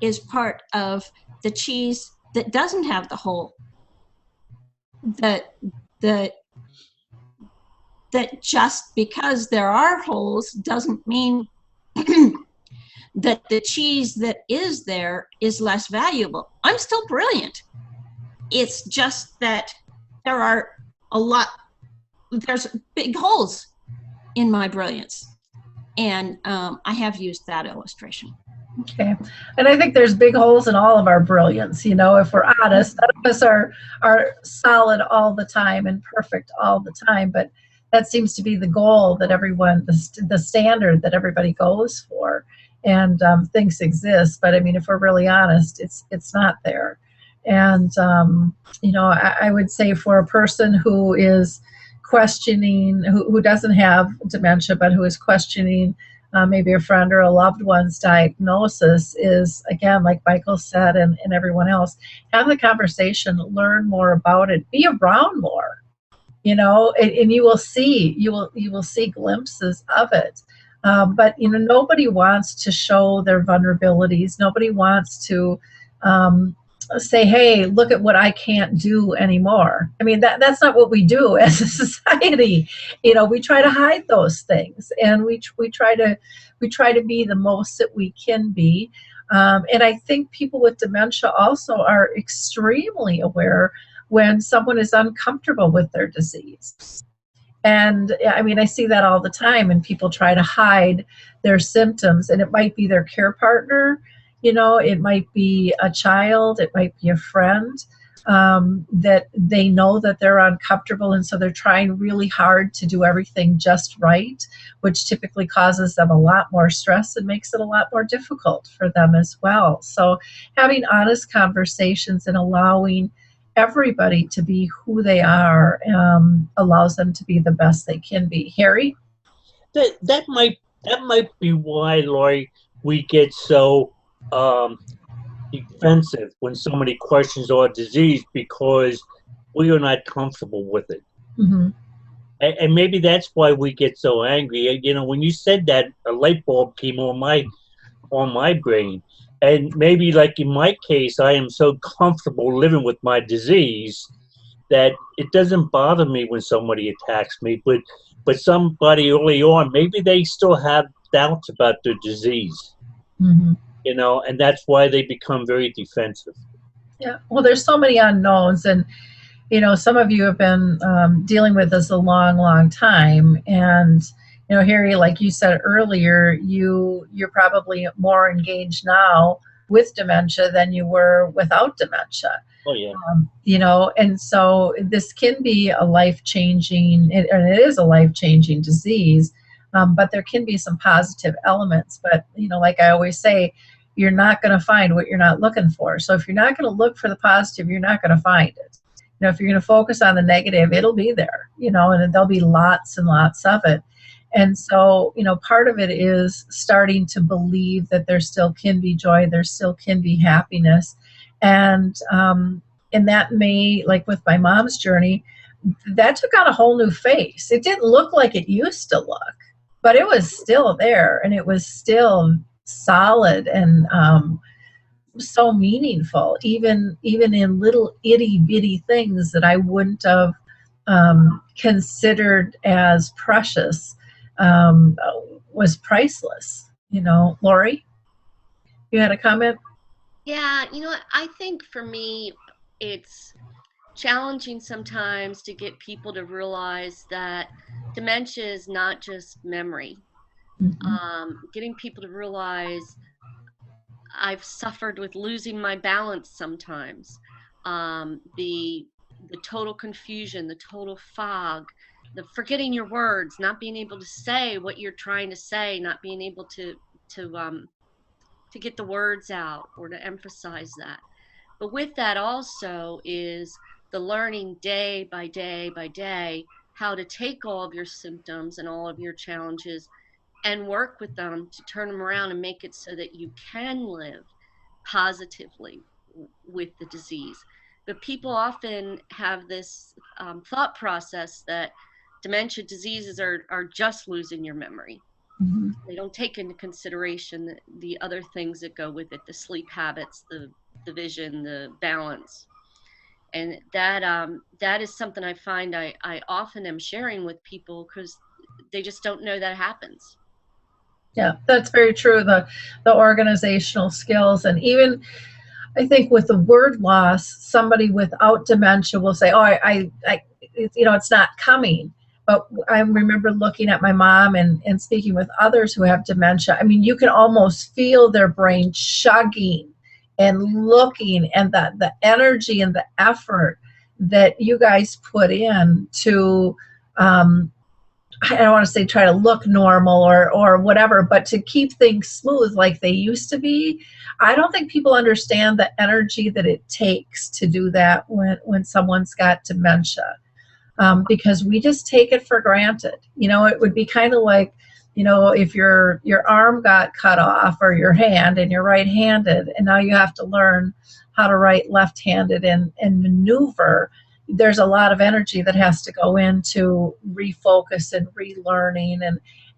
S3: is part of the cheese that doesn't have the hole. That just because there are holes doesn't mean that the cheese that is there is less valuable. I'm still brilliant. It's just that there's big holes in my brilliance. And I have used that illustration.
S1: Okay. And I think there's big holes in all of our brilliance. You know, if we're honest, none of us are solid all the time and perfect all the time, but that seems to be the goal that everyone, the standard that everybody goes for and thinks exists. But I mean, if we're really honest, it's not there. And, you know, I would say for a person who is questioning, who doesn't have dementia, but who is questioning maybe a friend or a loved one's diagnosis is, again, like Michael said, and everyone else, have the conversation, learn more about it, be around more, you know, and you will see glimpses of it. But, you know, nobody wants to show their vulnerabilities. Nobody wants to say, hey, look at what I can't do anymore. I mean, that's not what we do as a society. You know, we try to hide those things, and we try to be the most that we can be. And I think people with dementia also are extremely aware when someone is uncomfortable with their disease. And I mean, I see that all the time, and people try to hide their symptoms, and it might be their care partner. You know, it might be a child, it might be a friend, that they know that they're uncomfortable, and so they're trying really hard to do everything just right, which typically causes them a lot more stress and makes it a lot more difficult for them as well. So having honest conversations and allowing everybody to be who they are allows them to be the best they can be. Harry?
S5: That might be why, Laurie, we get so defensive when somebody questions our disease, because we are not comfortable with it.
S1: Mm-hmm.
S5: And maybe that's why we get so angry. You know, when you said that, a light bulb came on my brain. And maybe, like in my case, I am so comfortable living with my disease that it doesn't bother me when somebody attacks me. But somebody early on, maybe they still have doubts about their disease.
S1: Mm-hmm.
S5: You know, and that's why they become very defensive.
S1: Yeah, well, there's so many unknowns, and some of you have been dealing with this a long, long time. And, Harry, like you said earlier, you're probably more engaged now with dementia than you were without dementia.
S5: Oh, yeah.
S1: And so this can be a life-changing, and it is a life-changing disease, but there can be some positive elements. But, like I always say, you're not going to find what you're not looking for. So if you're not going to look for the positive, you're not going to find it. If you're going to focus on the negative, it'll be there, and there'll be lots and lots of it. And so, part of it is starting to believe that there still can be joy, there still can be happiness. And that may, like with my mom's journey, that took on a whole new face. It didn't look like it used to look, but it was still there, and it was still solid and so meaningful, even in little itty bitty things that I wouldn't have considered as precious, was priceless. Laurie, you had a comment?
S4: Yeah, I think for me, it's challenging sometimes to get people to realize that dementia is not just memory. Getting people to realize I've suffered with losing my balance sometimes. The total confusion, the total fog, the forgetting your words, not being able to say what you're trying to say, not being able to get the words out or to emphasize that. But with that also is the learning day by day by day how to take all of your symptoms and all of your challenges and work with them to turn them around and make it so that you can live positively with the disease. But people often have this thought process that dementia diseases are just losing your memory. Mm-hmm. They don't take into consideration the other things that go with it, the sleep habits, the vision, the balance. And that is something I find I often am sharing with people because they just don't know that happens.
S1: Yeah, that's very true. The organizational skills, and even I think with the word loss, somebody without dementia will say, "Oh, it's not coming." But I remember looking at my mom and speaking with others who have dementia. I mean, you can almost feel their brain chugging and looking, and the energy and the effort that you guys put in to, I don't want to say try to look normal or whatever, but to keep things smooth like they used to be. I don't think people understand the energy that it takes to do that when someone's got dementia, because we just take it for granted. It would be kind of like, if your arm got cut off or your hand and you're right-handed, and now you have to learn how to write left-handed and maneuver. There's a lot of energy that has to go into refocus and relearning,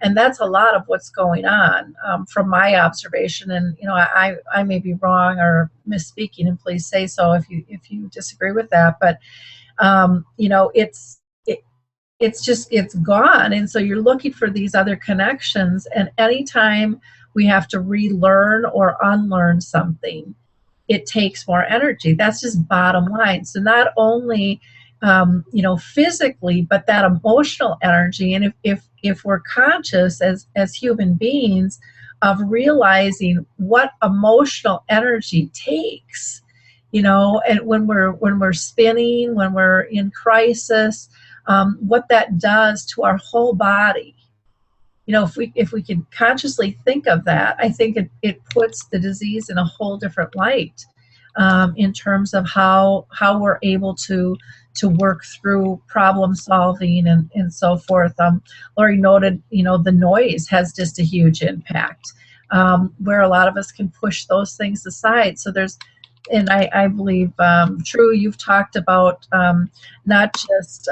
S1: and that's a lot of what's going on from my observation. And I may be wrong or misspeaking, and please say so if you disagree with that. But it's gone, and so you're looking for these other connections. And anytime we have to relearn or unlearn something, it takes more energy. That's just bottom line. So not only, physically, but that emotional energy. And if we're conscious as human beings of realizing what emotional energy takes, and when we're spinning, when we're in crisis, what that does to our whole body. If we can consciously think of that, I think it puts the disease in a whole different light, in terms of how we're able to work through problem solving and so forth. Laurie noted, the noise has just a huge impact, where a lot of us can push those things aside. So and I believe, True, you've talked about not just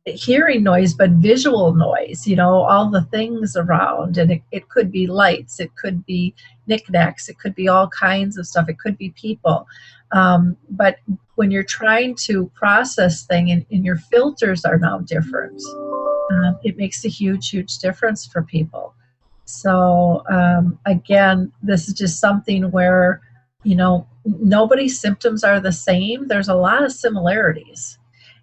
S1: hearing noise, but visual noise, all the things around. And it could be lights, it could be knickknacks, it could be all kinds of stuff, it could be people. But when you're trying to process things and your filters are now different, it makes a huge, huge difference for people. So again, this is just something where you know, nobody's symptoms are the same. There's a lot of similarities.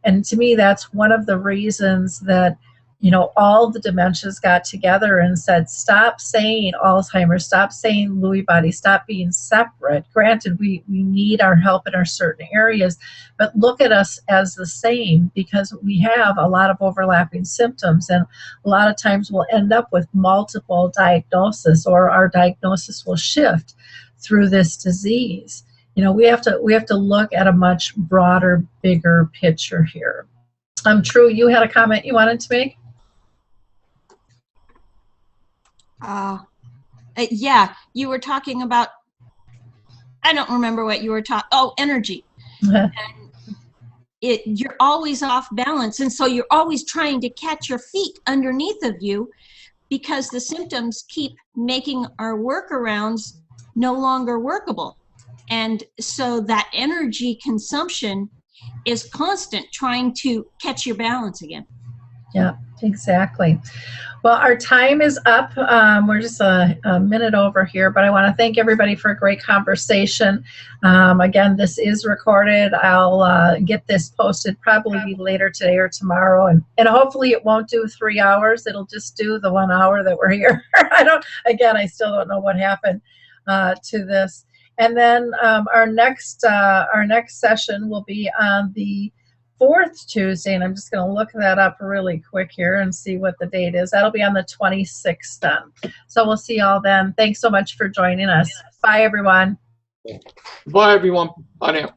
S1: And to me, that's one of the reasons that, you know, all the dementias got together and said, stop saying Alzheimer's, stop saying Lewy body, stop being separate. Granted, we need our help in our certain areas, but look at us as the same, because we have a lot of overlapping symptoms, and a lot of times we'll end up with multiple diagnosis, or our diagnosis will shift through this disease. You know, we have to look at a much broader, bigger picture here. True, you had a comment you wanted to make?
S3: Yeah, you were talking about, I don't remember what you were talking, oh, energy. And you're always off balance, and so you're always trying to catch your feet underneath of you, because the symptoms keep making our workarounds no longer workable. And so that energy consumption is constant, trying to catch your balance again.
S1: Yeah, exactly. Well, our time is up. We're just a minute over here, but I want to thank everybody for a great conversation. Again, this is recorded. I'll get this posted probably later today or tomorrow, and hopefully it won't do 3 hours. It'll just do the 1 hour that we're here. I still don't know what happened to this. And then our next session will be on the 4th Tuesday, and I'm just going to look that up really quick here and see what the date is. That'll be on the 26th then. So we'll see y'all then. Thanks so much for joining us. Bye, everyone.
S2: Bye, everyone. Bye now.